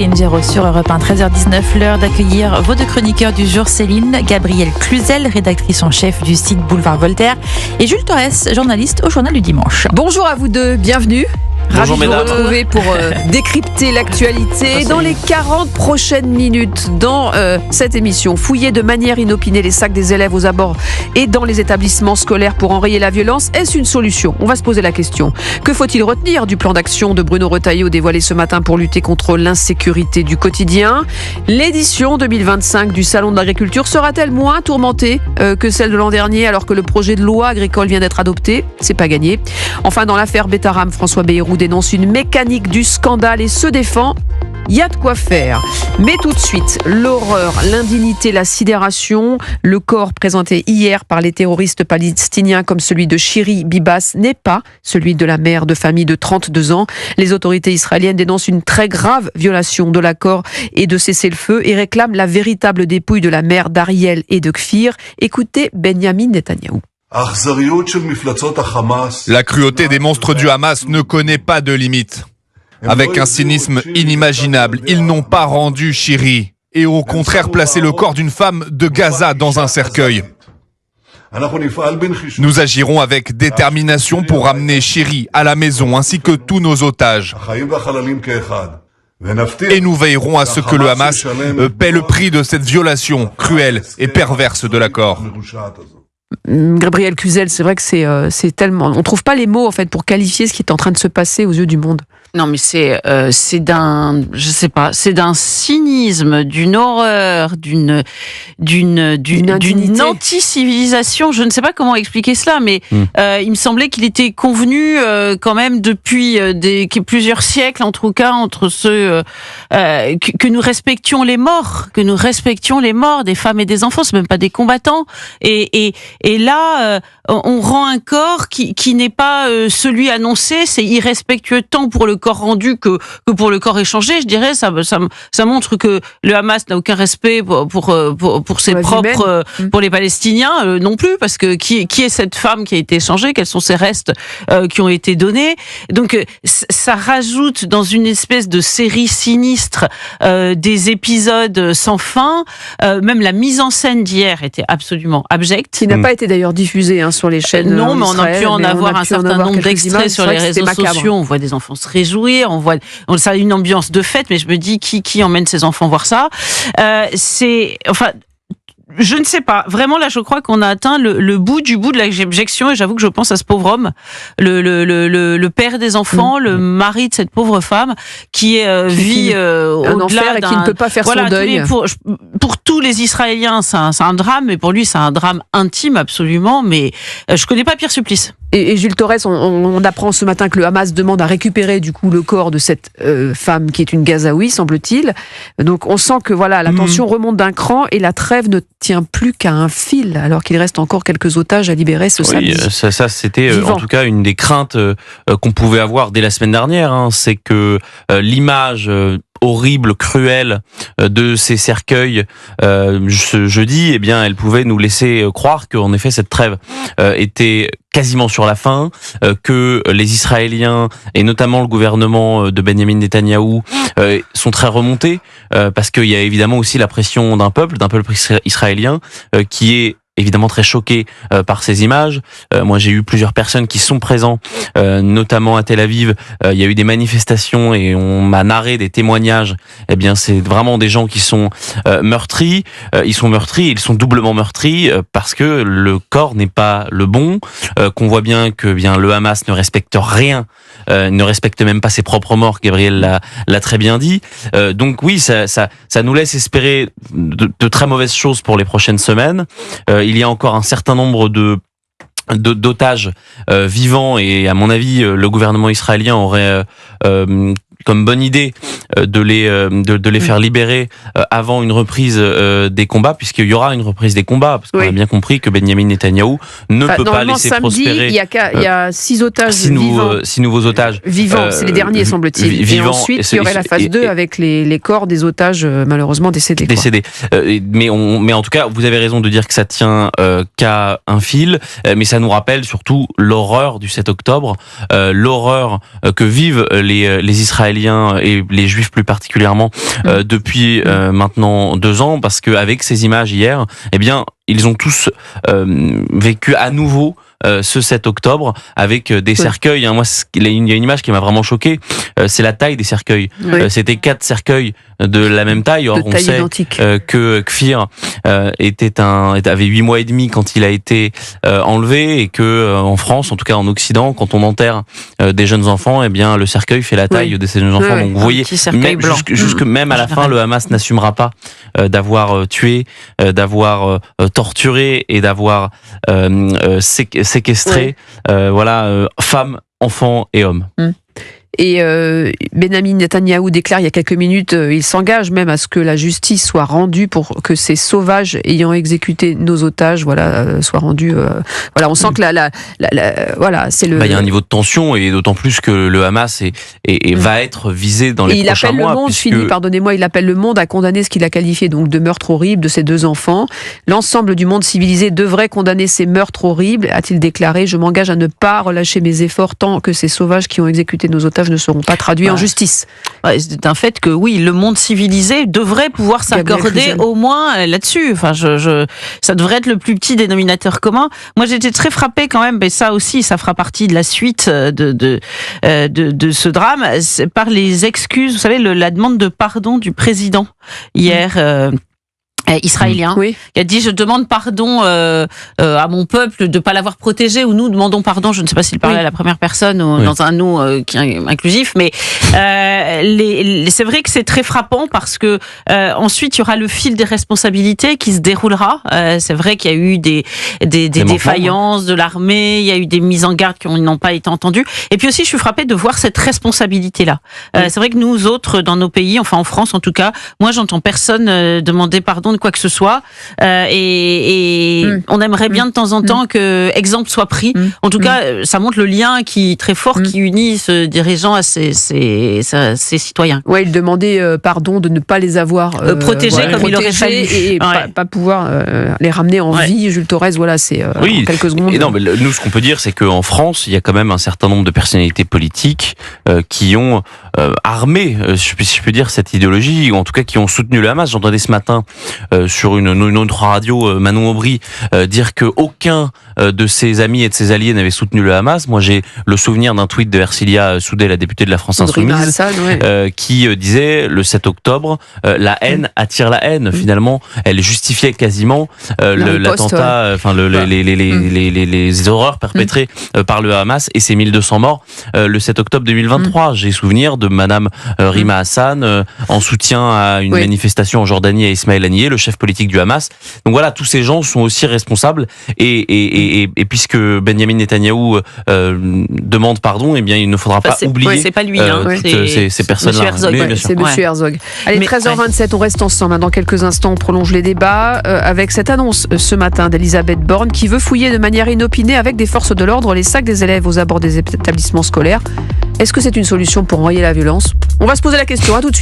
Ingero sur Europe 1, 13h19, l'heure d'accueillir vos deux chroniqueurs du jour, Céline, Gabrielle Cluzel, rédactrice en chef du site Boulevard Voltaire, et Jules Torres, journaliste au Journal du Dimanche. Bonjour à vous deux, bienvenue. Bonjour Ravi de vous mesdames. retrouver pour décrypter l'actualité. Dans les 40 prochaines minutes, dans cette émission, fouiller de manière inopinée les sacs des élèves aux abords et dans les établissements scolaires pour enrayer la violence, est-ce une solution ? On va se poser la question. Que faut-il retenir du plan d'action de Bruno Retailleau dévoilé ce matin pour lutter contre l'insécurité du quotidien ? L'édition 2025 du Salon de l'Agriculture sera-t-elle moins tourmentée que celle de l'an dernier alors que le projet de loi agricole vient d'être adopté ? C'est pas gagné. Enfin, dans l'affaire Betaram, François Bayrou dénonce une mécanique du scandale et se défend. Il y a de quoi faire. Mais tout de suite, l'horreur, l'indignité, la sidération. Le corps présenté hier par les terroristes palestiniens comme celui de Shiri Bibas n'est pas celui de la mère de famille de 32 ans. Les autorités israéliennes dénoncent une très grave violation de l'accord et de cessez-le-feu et réclament la véritable dépouille de la mère d'Ariel et de Kfir. Écoutez Benyamin Netanyahou. La cruauté des monstres du Hamas ne connaît pas de limite. Avec un cynisme inimaginable, ils n'ont pas rendu Shiri et au contraire placé le corps d'une femme de Gaza dans un cercueil. Nous agirons avec détermination pour ramener Shiri à la maison ainsi que tous nos otages. Et nous veillerons à ce que le Hamas paie le prix de cette violation cruelle et perverse de l'accord. Gabrielle Cluzel, c'est vrai que c'est tellement... On trouve pas les mots en fait pour qualifier ce qui est en train de se passer aux yeux du monde. Non, mais c'est d'un, je sais pas, c'est d'un cynisme, d'une horreur, d'une anti-civilisation. Je ne sais pas comment expliquer cela, mais il me semblait qu'il était convenu quand même depuis plusieurs siècles, en tout cas, entre ceux que nous respections les morts, des femmes et des enfants. C'est même pas des combattants. Et là, on rend un corps qui n'est pas celui annoncé. C'est irrespectueux tant pour le corps rendu que pour le corps échangé. Je dirais ça montre que le Hamas n'a aucun respect pour ses propres pour les Palestiniens non plus, parce que qui est cette femme qui a été échangée, quels sont ces restes qui ont été donnés. Donc ça rajoute dans une espèce de série sinistre des épisodes sans fin. Même la mise en scène d'hier était absolument abjecte. Qui n'a pas été d'ailleurs diffusée sur les chaînes. Non, mais on a pu en avoir un certain nombre d'extraits sur les réseaux sociaux. On voit des enfants se réjouir, ça a une ambiance de fête, mais je me dis qui emmène ses enfants voir ça. Je ne sais pas. Vraiment, là, je crois qu'on a atteint le bout de l'abjection, et j'avoue que je pense à ce pauvre homme, le père des enfants, le mari de cette pauvre femme, qui vit un enfer et qui ne peut pas faire son deuil. Pour tous les Israéliens, c'est un drame, mais pour lui, c'est un drame intime, absolument, mais je connais pas pire supplice. Et Jules Torres, on apprend ce matin que le Hamas demande à récupérer du coup le corps de cette femme qui est une Gazaoui, semble-t-il. Donc on sent que voilà, la tension remonte d'un cran et la trêve ne tient plus qu'à un fil, alors qu'il reste encore quelques otages à libérer ce samedi. Ça c'était en tout cas une des craintes qu'on pouvait avoir dès la semaine dernière. C'est que l'image horrible, cruelle de ces cercueils ce jeudi, eh bien, elle pouvait nous laisser croire qu'en effet cette trêve était quasiment sur la fin, que les Israéliens et notamment le gouvernement de Benyamin Netanyahou sont très remontés, parce qu'il y a évidemment aussi la pression d'un peuple israélien qui est évidemment très choqué par ces images. Moi, j'ai eu plusieurs personnes qui sont présentes, notamment à Tel Aviv. Il y a eu des manifestations et on m'a narré des témoignages. Eh bien, c'est vraiment des gens qui sont meurtris. Ils sont meurtris, ils sont doublement meurtris parce que le corps n'est pas le bon, qu'on voit bien que le Hamas ne respecte rien, ne respecte même pas ses propres morts. Gabriel l'a très bien dit. Donc oui, ça nous laisse espérer de très mauvaises choses pour les prochaines semaines. Il y a encore un certain nombre d'otages vivants et à mon avis le gouvernement israélien aurait comme bonne idée de les faire libérer avant une reprise des combats, puisqu'il y aura une reprise des combats, parce qu'on a bien compris que Benyamin Netanyahou ne peut pas laisser samedi, prospérer. Il y a 6 otages vivants. 6 nouveaux otages. Vivants, c'est les derniers, semble-t-il. Et ensuite, il y aurait la phase 2 avec les corps des otages malheureusement décédés. Mais en tout cas, vous avez raison de dire que ça tient qu'à un fil, mais ça nous rappelle surtout l'horreur du 7 octobre, l'horreur que vivent les Israéliens Israéliens et les Juifs plus particulièrement depuis maintenant 2 ans, parce qu'avec ces images hier, eh bien, ils ont tous vécu à nouveau ce 7 octobre avec des cercueils. Moi, il y a une image qui m'a vraiment choqué, c'est la taille des cercueils. C'était 4 cercueils de la même taille. Or, on sait que Kfir avait 8 mois et demi quand il a été enlevé, et que en France, en tout cas en Occident, quand on enterre des jeunes enfants, eh bien le cercueil fait la taille de ces jeunes enfants. Donc vous voyez, jusque même à la fin, le Hamas n'assumera pas d'avoir tué, d'avoir torturé et d'avoir séquestré femmes, enfants et hommes. Et Benjamin Netanyahou déclare il y a quelques minutes, il s'engage même à ce que la justice soit rendue pour que ces sauvages ayant exécuté nos otages, soient rendus. On sent que c'est le. Il y a un niveau de tension, et d'autant plus que le Hamas va être visé dans les prochains mois. Il appelle le monde à condamner ce qu'il a qualifié donc de meurtre horrible de ces 2 enfants. L'ensemble du monde civilisé devrait condamner ces meurtres horribles, a-t-il déclaré. Je m'engage à ne pas relâcher mes efforts tant que ces sauvages qui ont exécuté nos otages ne seront pas traduits en justice. C'est un fait que oui, le monde civilisé devrait pouvoir s'accorder au moins là-dessus. Ça devrait être le plus petit dénominateur commun. Moi, j'étais très frappée quand même, mais ça aussi, ça fera partie de la suite de ce drame, par les excuses. Vous savez, la demande de pardon du président hier. Israélien, qui a dit je demande pardon à mon peuple de ne pas l'avoir protégé, ou nous demandons pardon, je ne sais pas s'il parlait à la première personne ou dans un nous qui est inclusif, mais c'est vrai que c'est très frappant, parce que ensuite il y aura le fil des responsabilités qui se déroulera. C'est vrai qu'il y a eu des défaillances de l'armée, il y a eu des mises en garde qui n'ont pas été entendues, et puis aussi je suis frappée de voir cette responsabilité-là. C'est vrai que nous autres, dans nos pays, enfin en France en tout cas, moi j'entends personne demander pardon de quoi que ce soit, et on aimerait bien de temps en temps que exemple soit pris. En tout cas, ça montre le lien très fort qui unit ce dirigeant à ses citoyens. Il demandait pardon de ne pas les avoir protégés comme il aurait fallu, et pas pouvoir les ramener en vie. Jules Torres, c'est en quelques secondes. Et non, mais nous, ce qu'on peut dire, c'est qu'en France, il y a quand même un certain nombre de personnalités politiques qui ont armé, si je peux dire, cette idéologie, ou en tout cas qui ont soutenu le Hamas. J'entendais ce matin sur une autre radio, Manon Aubry, dire que aucun de ses amis et de ses alliés n'avait soutenu le Hamas. Moi, j'ai le souvenir d'un tweet de Ercilia Soudé, la députée de la France Insoumise, qui disait le 7 octobre, la haine attire la haine. Finalement, elle justifiait quasiment l'attentat, les horreurs perpétrées par le Hamas et ses 1200 morts le 7 octobre 2023. J'ai souvenir de Madame Rima Hassan en soutien à une manifestation en Jordanie à Ismaël Haniyeh, le chef politique du Hamas. Donc voilà, tous ces gens sont aussi responsables, et puisque Benjamin Netanyahou demande pardon, eh bien il ne faudra pas oublier c'est pas lui, ces personnes-là. C'est Monsieur Herzog. Allez, 13h27, on reste ensemble. Dans quelques instants, on prolonge les débats avec cette annonce ce matin d'Elisabeth Borne, qui veut fouiller de manière inopinée avec des forces de l'ordre les sacs des élèves aux abords des établissements scolaires. Est-ce que c'est une solution pour enrayer la violence ? On va se poser la question, à tout de suite.